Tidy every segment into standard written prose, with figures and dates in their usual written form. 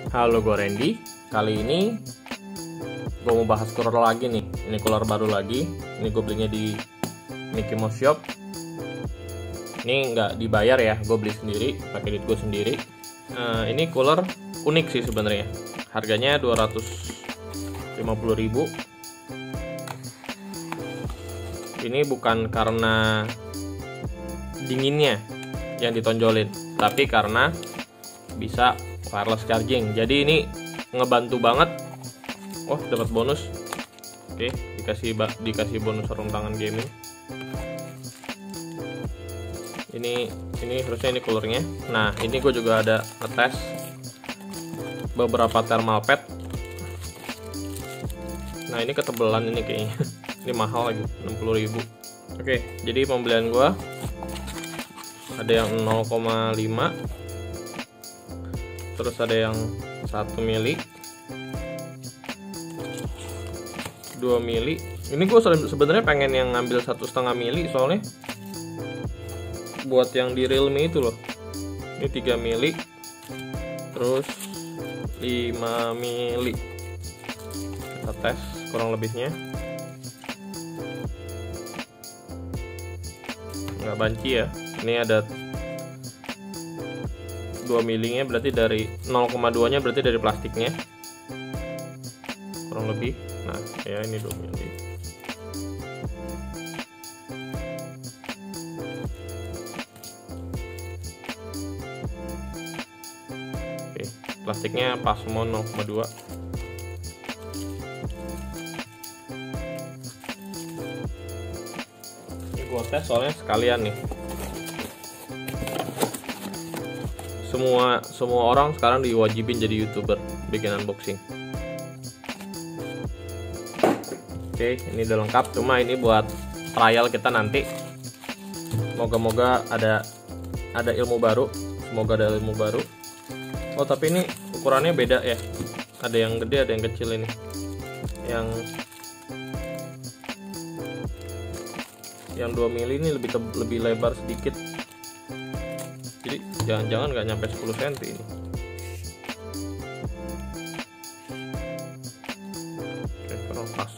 Halo, gue Randy. Kali ini gue mau bahas cooler lagi nih. Ini cooler baru lagi. Ini gue belinya di Mickey Mouse Shop. Ini nggak dibayar ya, gue beli sendiri, pakai duit gue sendiri. Ini cooler unik sih sebenarnya. Harganya 250.000. Ini bukan karena dinginnya yang ditonjolin, tapi karena bisa wireless charging. Jadi ini ngebantu banget. Oh, dapat bonus. Oke, dikasih bonus sarung tangan gaming. Ini harusnya ini coolernya. Nah, ini gue juga ada ngetes beberapa thermal pad. Nah, ini ketebalan ini kayaknya. Ini mahal lagi, 60.000. Oke, jadi pembelian gue ada yang 0,5, terus ada yang 1 mili, 2 mili. Ini gue sebenarnya pengen yang ngambil 1,5 mili, soalnya buat yang di Realme itu loh. Ini 3 mili, terus 5 mili. Kita tes kurang lebihnya. Nggak banci ya. Ini ada 2 milinya, berarti dari 0,2 nya berarti dari plastiknya kurang lebih. Nah ya, ini 2 mili. Oke, plastiknya pas semua 0,2. Ini gua tes soalnya sekalian nih. Semua orang sekarang diwajibin jadi YouTuber, bikin unboxing. Oke, ini udah lengkap. Cuma ini buat trial kita nanti. Moga-moga ada ilmu baru. Semoga ada ilmu baru. Oh, tapi ini ukurannya beda ya. Ada yang gede, ada yang kecil ini. Yang 2 mili ini lebih lebar sedikit. Jadi jangan-jangan nggak nyampe 10 cm ini. Oke, kurang pas.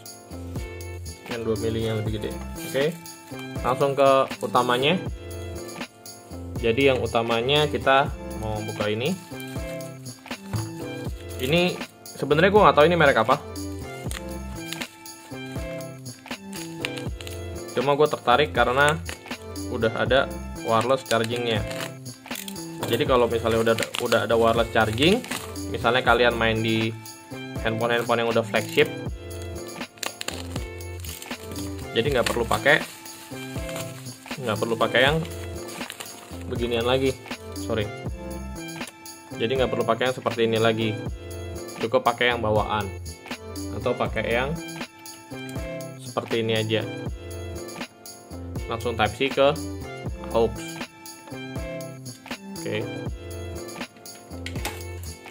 Yang 2 mili yang lebih gede. Oke, langsung ke utamanya. Jadi yang utamanya kita mau buka ini. Ini sebenarnya gue nggak tahu ini merek apa. Cuma gue tertarik karena udah ada wireless chargingnya. Jadi kalau misalnya udah ada wireless charging, misalnya kalian main di handphone yang udah flagship, jadi nggak perlu pakai yang beginian lagi. Jadi nggak perlu pakai yang seperti ini lagi. Cukup pakai yang bawaan atau pakai yang seperti ini aja. Langsung Type C ke aux. Oke.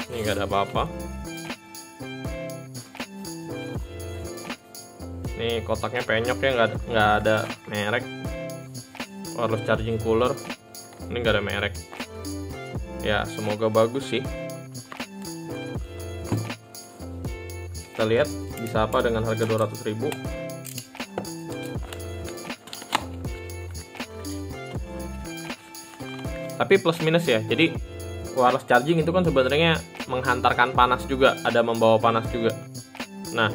Ini nggak ada apa-apa. Ini kotaknya penyok ya, nggak ada merek. Wireless charging cooler. Ini nggak ada merek. Ya, semoga bagus sih. Kita lihat bisa apa dengan harga 200.000. Tapi plus minus ya. Jadi wireless charging itu kan sebenarnya menghantarkan panas juga, ada membawa panas juga. Nah,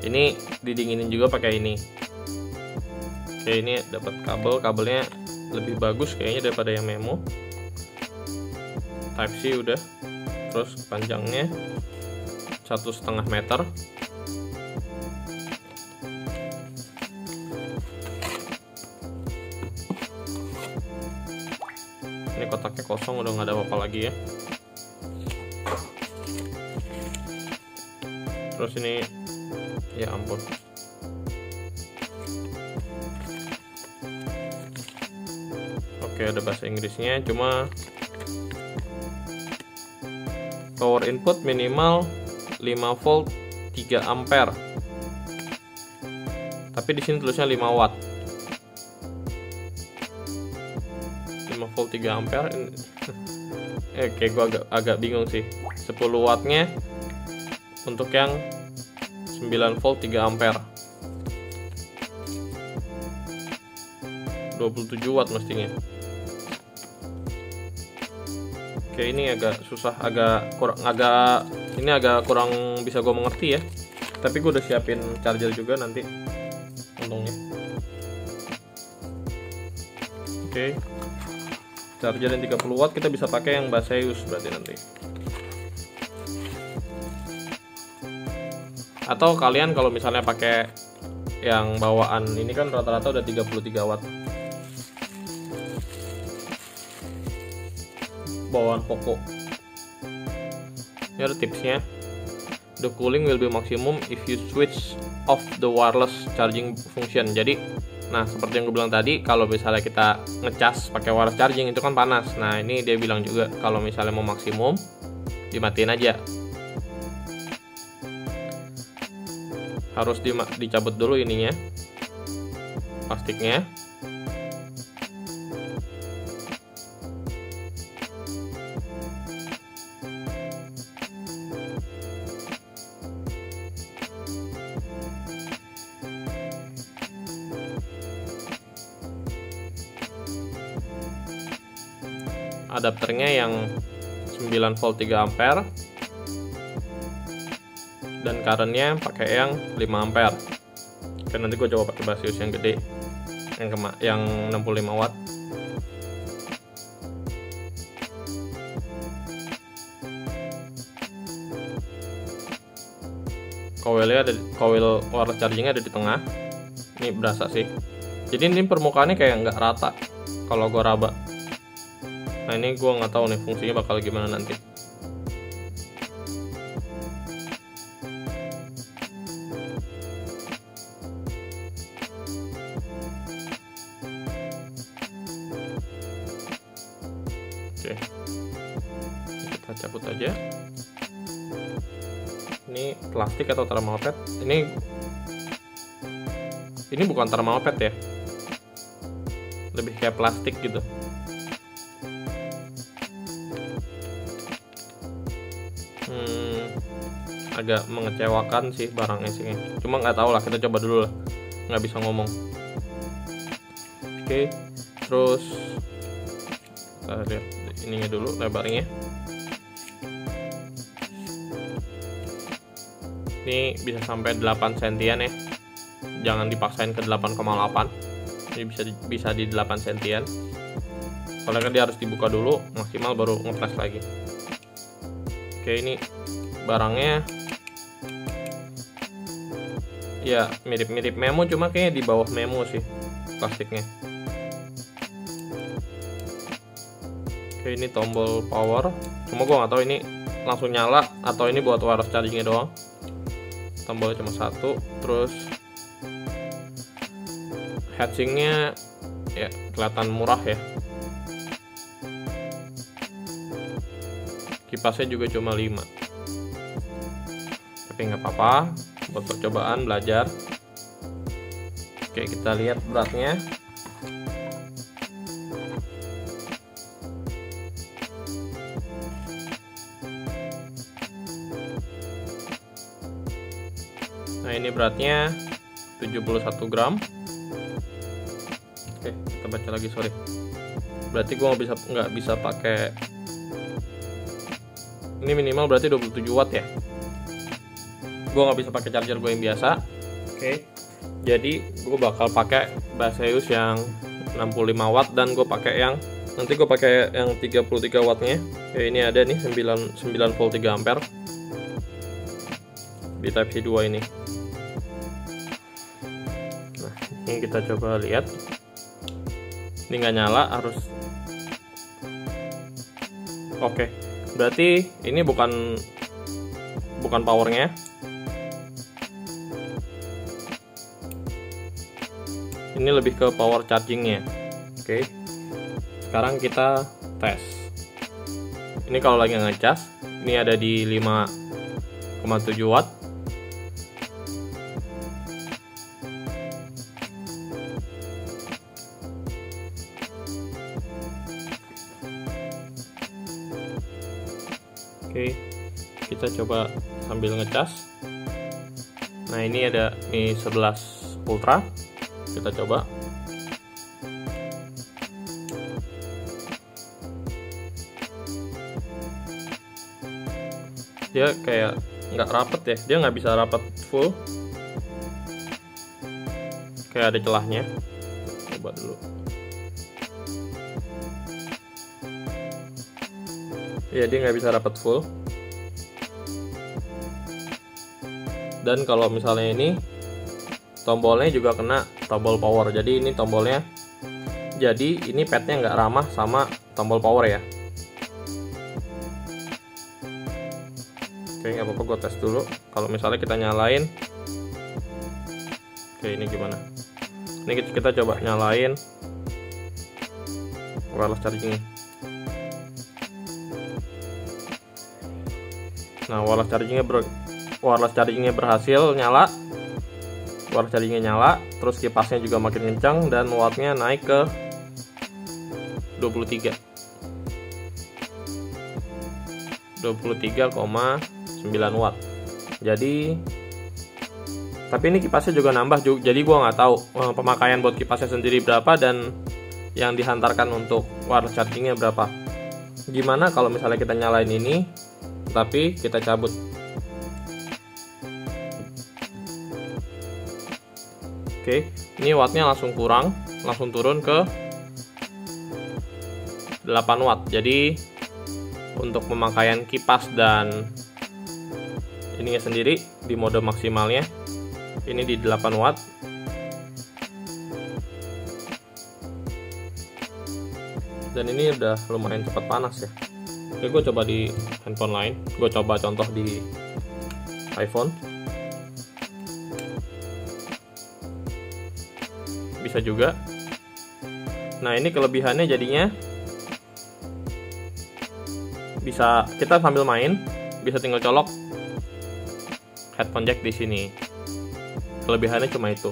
ini didinginin juga pakai ini. Oke, ini dapat kabelnya lebih bagus kayaknya daripada yang Memo. Type C udah. Terus panjangnya 1,5 meter. Ini kotaknya kosong, udah nggak ada apa-apa lagi ya. Terus ini, ya ampun. Oke, ada bahasa Inggrisnya, cuma power input minimal 5 volt 3 ampere. Tapi di sini tulisnya 5 watt. 5 volt 3 ampere. Oke, gua agak bingung sih. 10 wattnya untuk yang 9 volt 3 ampere. 27 watt mestinya. Oke, ini agak susah, agak kurang bisa gue mengerti ya. Tapi gue udah siapin charger juga nanti untungnya. Oke, charger yang 30 watt kita bisa pakai yang Baseus berarti nanti. Atau kalian kalau misalnya pakai yang bawaan ini kan rata-rata udah 33 watt. Bawaan Poco. Ini ada tipsnya. The cooling will be maximum if you switch off the wireless charging function. Jadi, nah seperti yang gue bilang tadi, kalau misalnya kita ngecas pakai wireless charging itu kan panas. Nah ini dia bilang juga kalau misalnya mau maksimum dimatiin aja. Harus dicabut dulu ininya, plastiknya. Adapternya yang 9 volt 3 ampere dan currentnya pakai yang 5 ampere. Oke, nanti gue coba pakai Baseus yang gede, yang 65 watt. Coil wireless chargingnya ada di tengah. Ini berasa sih. Jadi ini permukaannya kayak nggak rata kalau gue raba. Nah ini gue nggak tahu nih fungsinya bakal gimana nanti. Oke, kita cabut aja. Ini plastik atau thermalpad? Ini bukan thermalpad ya, lebih kayak plastik gitu. Agak mengecewakan sih barangnya sih. Cuma nggak tahu lah, kita coba dulu lah. Nggak bisa ngomong. Oke, terus kita lihat ininya dulu, lebarnya. Ini bisa sampai 8 sentian ya. Jangan dipaksain ke 8,8. Ini bisa di 8 sentian. Soalnya kan dia harus dibuka dulu maksimal baru ngepres lagi. Oke, ini barangnya ya mirip-mirip Memo, cuma kayaknya di bawah Memo sih plastiknya. Oke, ini tombol power, cuma gue nggak tahu ini langsung nyala atau ini buat wireless chargingnya doang. Tombolnya cuma satu. Terus heatsinknya ya kelihatan murah ya. Kipasnya juga cuma 5, tapi nggak apa-apa buat percobaan belajar. Oke, kita lihat beratnya. Nah ini beratnya 71 gram. Oke, kita baca lagi, sorry. Berarti gue nggak bisa pakai. Ini minimal berarti 27 watt ya. Gue nggak bisa pakai charger gue yang biasa. Oke, jadi gue bakal pakai Baseus yang 65 watt dan gue pakai yang nanti gue pakai yang 33 wattnya. Oke, ini ada nih 9 volt 3 ampere di Type C 2 ini. Nah, ini kita coba lihat. Ini nggak nyala, harus. Oke, berarti ini bukan powernya. Ini lebih ke power chargingnya. Oke, sekarang kita tes. Ini kalau lagi ngecas, ini ada di 5,7 watt. kita coba sambil ngecas. Nah, ini ada Mi 11 Ultra, kita coba. Dia kayak nggak rapet ya, dia nggak bisa rapet full, kayak ada celahnya. Coba dulu. Ya, dia nggak bisa rapet full. Dan kalau misalnya ini tombolnya juga kena tombol power, jadi ini tombolnya, jadi ini padnya nggak ramah sama tombol power ya. Oke, nggak apa-apa, gue tes dulu. Kalau misalnya kita nyalain, oke, ini gimana? Ini kita coba nyalain wireless chargingnya. Nah, wireless chargingnya berhasil nyala. Wireless chargingnya nyala, terus kipasnya juga makin kencang dan wattnya naik ke 23,9 watt. Jadi, tapi ini kipasnya juga nambah, jadi gua nggak tahu pemakaian buat kipasnya sendiri berapa dan yang dihantarkan untuk wireless chargingnya berapa. Gimana kalau misalnya kita nyalain ini tapi kita cabut? Oke, ini wattnya langsung turun ke 8 watt. Jadi untuk pemakaian kipas dan ininya sendiri di mode maksimalnya ini di 8 watt. Dan ini udah lumayan cepat panas ya. Oke, gue coba di handphone lain. Gue coba contoh di iPhone. Bisa juga. Nah, ini kelebihannya jadinya bisa kita sambil main, bisa tinggal colok headphone jack di sini. Kelebihannya cuma itu.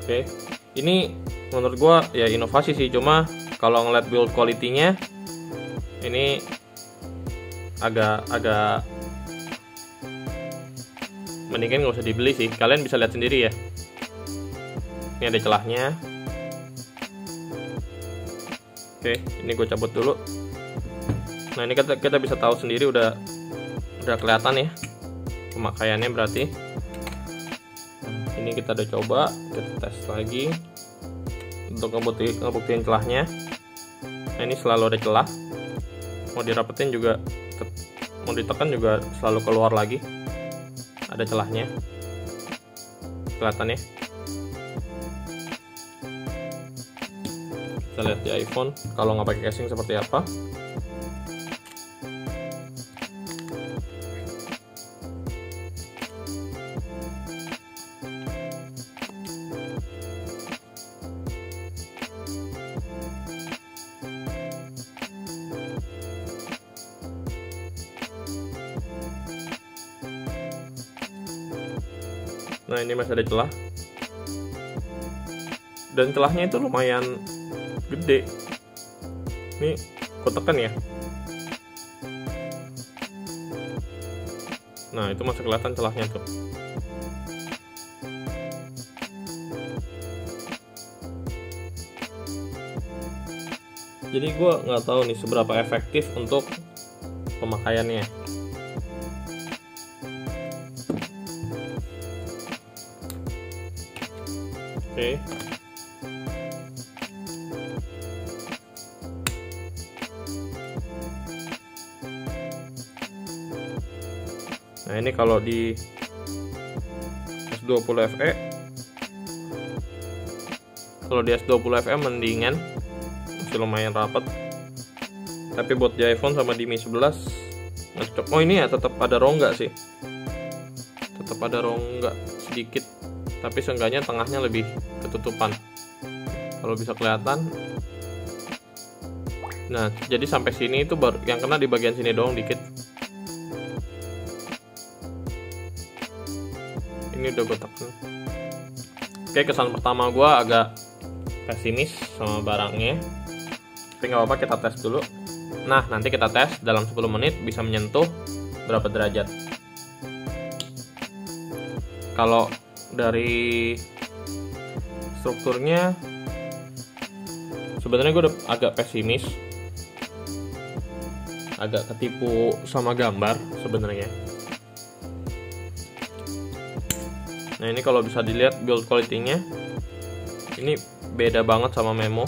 Oke, ini menurut gua ya inovasi sih, cuma kalau ngeliat build quality-nya ini agak mendingan nggak usah dibeli sih. Kalian bisa lihat sendiri ya. Ini ada celahnya. Oke, ini gue cabut dulu. Nah, ini kita bisa tahu sendiri udah kelihatan ya pemakaiannya berarti. Ini kita udah coba, kita tes lagi untuk ngebuktiin celahnya. Nah, ini selalu ada celah. Mau dirapetin juga, mau ditekan juga selalu keluar lagi. Ada celahnya. Kelihatan ya. Kita lihat di iPhone kalau nggak pakai casing seperti apa. Nah, ini masih ada celah. Dan celahnya itu lumayan gede. Ini gue tekan ya. Nah, itu masih kelihatan celahnya tuh. Jadi gue nggak tahu nih seberapa efektif untuk pemakaiannya. Oke. Nah, ini kalau di S20 FE, kalau di S20 FE mendingan, masih lumayan rapat. Tapi buat di iPhone sama di Mi 11 nggak cocok. Oh, ini ya tetap ada rongga sih, tetap ada rongga sedikit, tapi seenggaknya tengahnya lebih ketutupan. Kalau bisa kelihatan. Nah, jadi sampai sini itu baru yang kena di bagian sini doang dikit. Ini udah gue tekan. Oke, kesan pertama gue agak pesimis sama barangnya, tapi nggak apa-apa, kita tes dulu. Nah, nanti kita tes dalam 10 menit bisa menyentuh berapa derajat. Kalau dari strukturnya sebenarnya gue udah agak pesimis, agak ketipu sama gambar sebenarnya. Nah, ini kalau bisa dilihat build quality-nya ini beda banget sama Memo.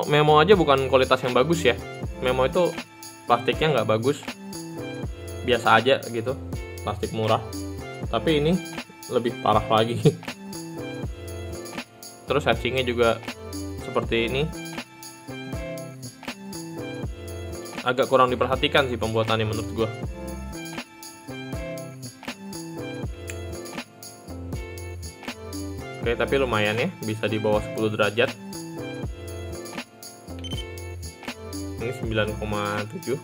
Memo aja bukan kualitas yang bagus ya. Memo itu plastiknya nggak bagus, biasa aja gitu, plastik murah. Tapi ini lebih parah lagi. Terus hatchingnya juga seperti ini, agak kurang diperhatikan sih pembuatannya menurut gua. Oke, tapi lumayan ya, bisa di bawah 10 derajat. Ini 9,7.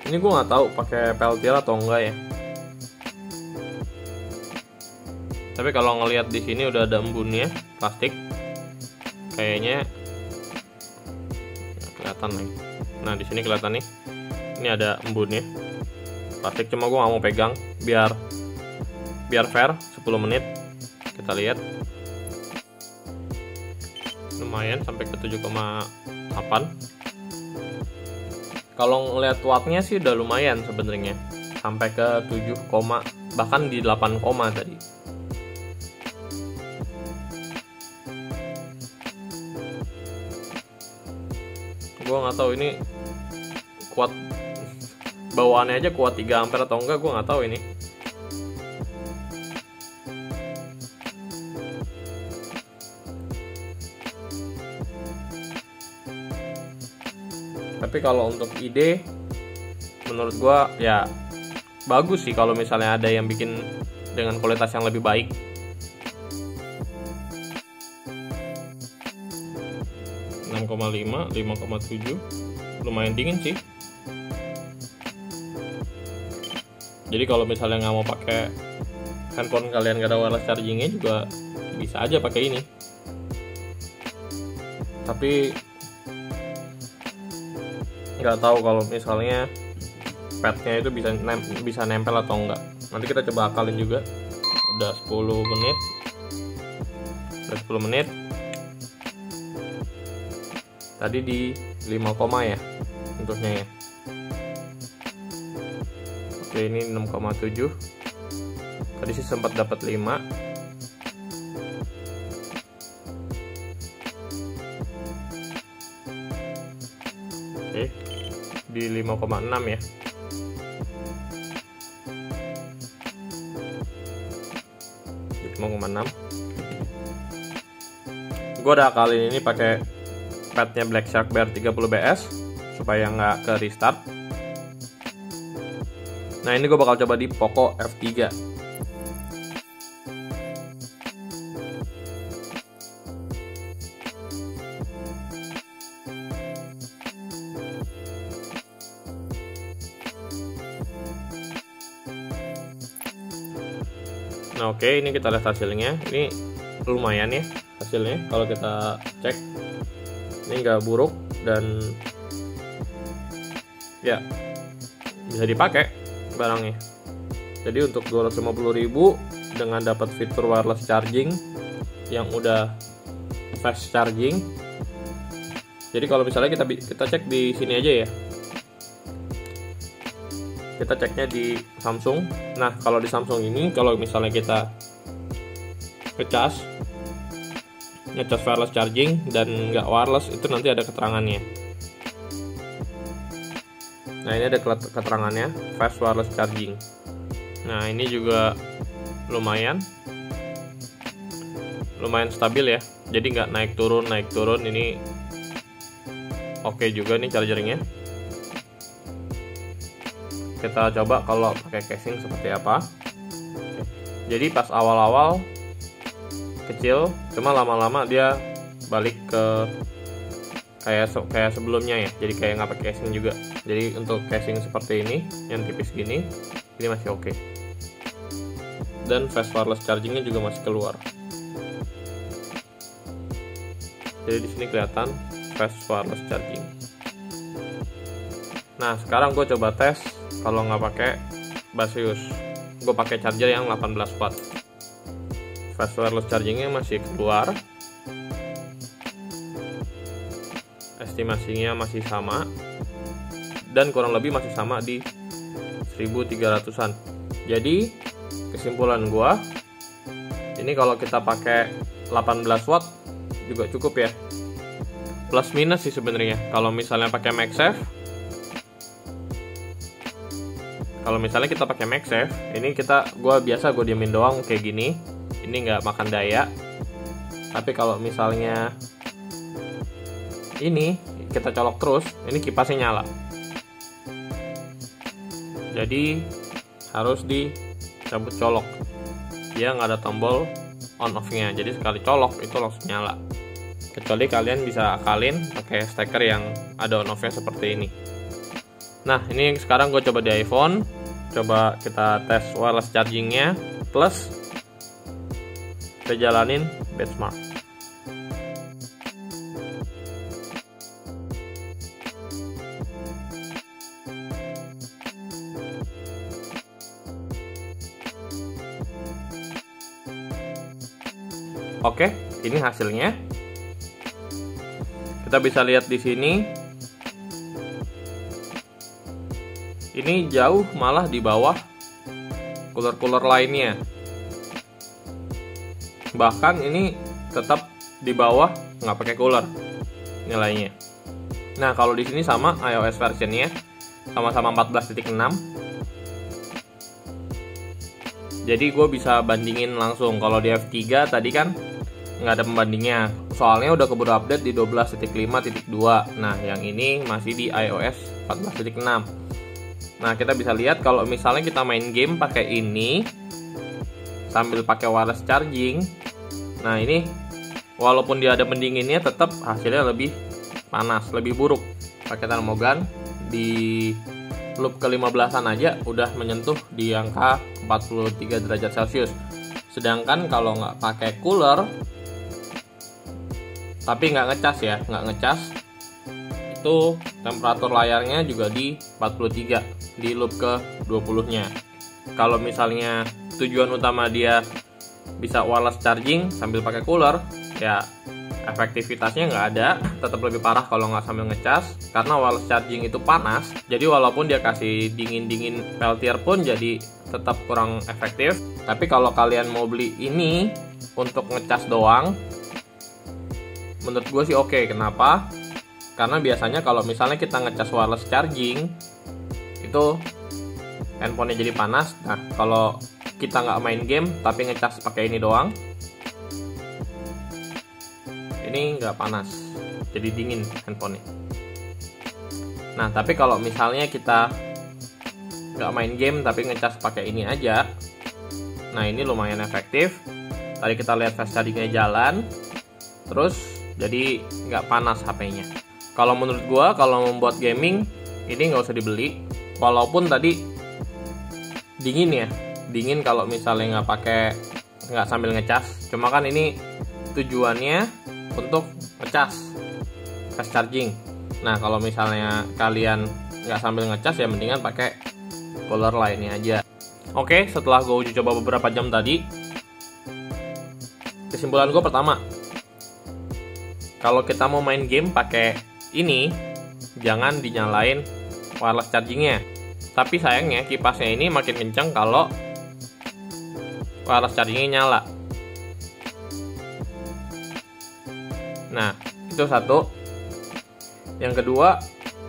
Ini gue nggak tahu pakai peltier atau enggak ya. Tapi kalau ngelihat di sini udah ada embunnya plastik, kayaknya kelihatan nih. Nah, di sini kelihatan nih, ini ada embunnya plastik. Cuma gue nggak mau pegang biar fair. 10 menit kita lihat. Lumayan sampai ke 7,8. Kalau ngelihat wattnya sih udah lumayan sebenarnya, sampai ke 7, bahkan di 8, tadi. Gue nggak tahu ini kuat, bawaannya aja kuat 3 ampere atau enggak, gue nggak tahu ini. Tapi kalau untuk ide, menurut gua ya bagus sih kalau misalnya ada yang bikin dengan kualitas yang lebih baik. (6,5, 5,7), lumayan dingin sih. Jadi kalau misalnya nggak mau pakai handphone kalian gak ada wireless chargingnya juga bisa aja pakai ini. Tapi nggak tahu kalau misalnya padnya itu bisa nempel atau enggak. Nanti kita coba akalin juga. Udah 10 menit. Udah 10 menit. Tadi di 5, ya untuknya ya. Oke, ini 6,7. Tadi sih sempat dapat 5. Oke, di 5,6 ya. Di 5,6. Gue udah kali ini pakai padnya Black Shark BR30BS supaya nggak ke restart. Nah, ini gue bakal coba di Poco F3. Nah, oke, ini kita lihat hasilnya. Ini lumayan ya hasilnya kalau kita cek. Ini nggak buruk dan ya bisa dipakai barangnya. Jadi untuk 250.000 dengan dapat fitur wireless charging yang udah fast charging. Jadi kalau misalnya kita cek di sini aja ya. Kita ceknya di Samsung. Nah, kalau di Samsung ini, kalau misalnya kita ngecas wireless charging dan nggak wireless, itu nanti ada keterangannya. Nah, ini ada keterangannya fast wireless charging. Nah, ini juga lumayan stabil ya. Jadi nggak naik turun. Ini oke juga nih chargernya. Kita coba kalau pakai casing seperti apa. Jadi pas awal-awal kecil, cuma lama-lama dia balik ke kayak sebelumnya ya, jadi kayak nggak pakai casing juga. Jadi untuk casing seperti ini yang tipis gini, ini masih oke. Dan fast wireless chargingnya juga masih keluar. Jadi di sini kelihatan fast wireless charging. Nah sekarang gue coba tes kalau nggak pakai Baseus. Gue pakai charger yang 18 watt. Fast wireless chargingnya masih keluar. Estimasinya masih sama. Dan kurang lebih masih sama di 1300-an. Jadi kesimpulan gue, ini kalau kita pakai 18 watt juga cukup ya. Plus minus sih sebenarnya. Kalau misalnya pakai MagSafe, kalau misalnya kita pakai MagSafe, ini gue diemin doang kayak gini. Ini nggak makan daya. Tapi kalau misalnya ini kita colok terus, ini kipasnya nyala. Jadi harus dicabut colok. Dia nggak ada tombol on off-nya. Jadi sekali colok itu langsung nyala. Kecuali kalian bisa akalin pakai steker yang ada on off-nya seperti ini. Nah ini sekarang gue coba di iPhone. Coba kita tes wireless chargingnya plus kita jalanin benchmark. Oke, ini hasilnya. Kita bisa lihat di sini. Ini jauh malah di bawah cooler-cooler lainnya. Bahkan ini tetap di bawah nggak pakai cooler nilainya. Nah, kalau di sini sama iOS versionnya, sama-sama 14.6. Jadi gue bisa bandingin langsung. Kalau di F3 tadi kan nggak ada pembandingnya, soalnya udah keburu update di 12.5.2. Nah yang ini masih di iOS 14.6. Nah kita bisa lihat kalau misalnya kita main game pakai ini sambil pakai wireless charging, nah ini walaupun dia ada pendinginnya tetap hasilnya lebih panas, lebih buruk. Pakai termogan di loop ke-15an aja udah menyentuh di angka 43 derajat Celcius. Sedangkan kalau nggak pakai cooler tapi nggak ngecas ya, nggak ngecas, itu temperatur layarnya juga di 43 di loop ke 20 nya. Kalau misalnya tujuan utama dia bisa wireless charging sambil pakai cooler, ya efektivitasnya nggak ada, tetap lebih parah kalau nggak sambil ngecas, karena wireless charging itu panas. Jadi walaupun dia kasih dingin-dingin peltier pun jadi tetap kurang efektif. Tapi kalau kalian mau beli ini untuk ngecas doang, menurut gue sih oke. Kenapa? Karena biasanya kalau misalnya kita ngecas wireless charging itu handphonenya jadi panas. Nah kalau kita nggak main game tapi ngecas pakai ini doang, ini nggak panas, jadi dingin handphonenya. Nah tapi kalau misalnya kita nggak main game tapi ngecas pakai ini aja, nah ini lumayan efektif. Tadi kita lihat fast chargingnya jalan, terus jadi nggak panas HP-nya. Kalau menurut gua, kalau membuat gaming ini nggak usah dibeli. Walaupun tadi dingin ya, dingin kalau misalnya nggak sambil ngecas. Cuma kan ini tujuannya untuk ngecas fast charging. Nah kalau misalnya kalian nggak sambil ngecas ya mendingan pakai cooler lainnya aja. Oke, setelah gue uji coba beberapa jam tadi, kesimpulan gue pertama, kalau kita mau main game pakai ini, jangan dinyalain wireless chargingnya. Tapi sayangnya kipasnya ini makin kencang kalau wireless chargingnya nyala. Nah, itu satu. Yang kedua,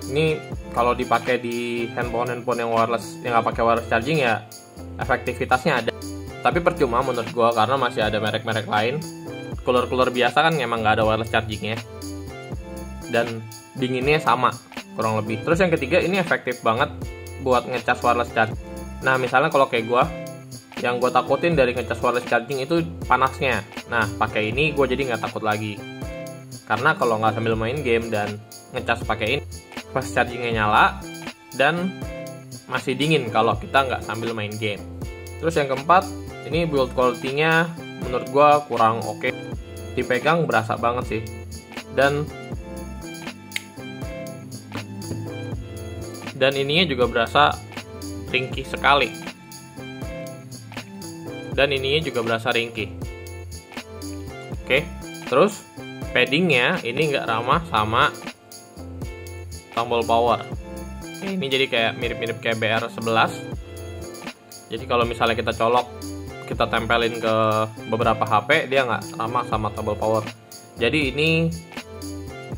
ini kalau dipakai di handphone yang wireless, yang nggak pakai wireless charging ya efektivitasnya ada. Tapi percuma menurut gua karena masih ada merek-merek lain. Cooler-cooler biasa kan emang nggak ada wireless chargingnya. Dan dinginnya sama kurang lebih. Terus yang ketiga, ini efektif banget buat ngecas wireless charging. Nah misalnya kalau kayak gua, yang gue takutin dari ngecas wireless charging itu panasnya. Nah pakai ini gue jadi nggak takut lagi. karena kalau nggak sambil main game dan ngecas pakai ini, fast chargingnya nyala dan masih dingin kalau kita nggak sambil main game. Terus yang keempat, ini build quality-nya menurut gua kurang oke. Dipegang berasa banget sih, dan ininya juga berasa ringkih sekali, dan ininya juga berasa ringkih. Oke, terus paddingnya ini nggak ramah sama tombol power. Ini jadi kayak mirip-mirip kayak BR11. Jadi kalau misalnya kita colok, kita tempelin ke beberapa HP, dia nggak ramah sama tombol power. Jadi ini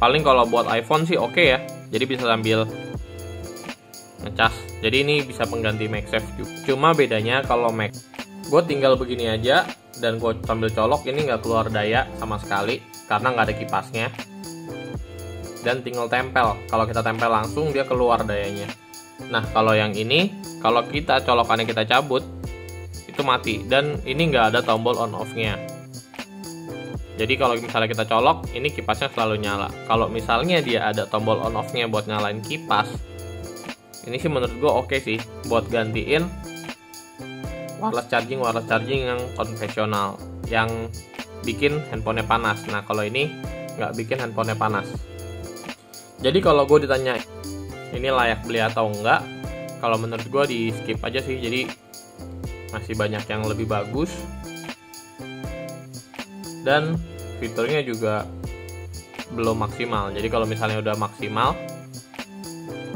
paling kalau buat iPhone sih oke ya, jadi bisa sambil ngecas. Jadi ini bisa pengganti MagSafe juga. Cuma bedanya kalau Mag, gue tinggal begini aja dan gue sambil colok, ini nggak keluar daya sama sekali karena nggak ada kipasnya. Dan tinggal tempel. Kalau kita tempel langsung dia keluar dayanya. Nah kalau yang ini, kalau kita colokannya kita cabut, itu mati. Dan ini nggak ada tombol on off-nya. Jadi kalau misalnya kita colok, ini kipasnya selalu nyala. Kalau misalnya dia ada tombol on off-nya buat nyalain kipas, ini sih menurut gue oke sih buat gantiin wireless charging yang konvensional, yang bikin handphonenya panas. Nah kalau ini nggak bikin handphonenya panas. Jadi kalau gue ditanya ini layak beli atau enggak, kalau menurut gue di skip aja sih. Jadi masih banyak yang lebih bagus dan fiturnya juga belum maksimal. Jadi kalau misalnya udah maksimal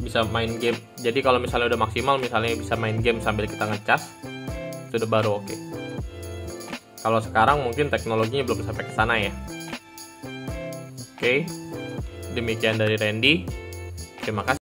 bisa main game. Jadi kalau misalnya udah maksimal, misalnya bisa main game sambil kita ngecas, itu udah baru oke. Kalau sekarang mungkin teknologinya belum sampai ke sana ya. Oke, demikian dari Randy. Terima kasih.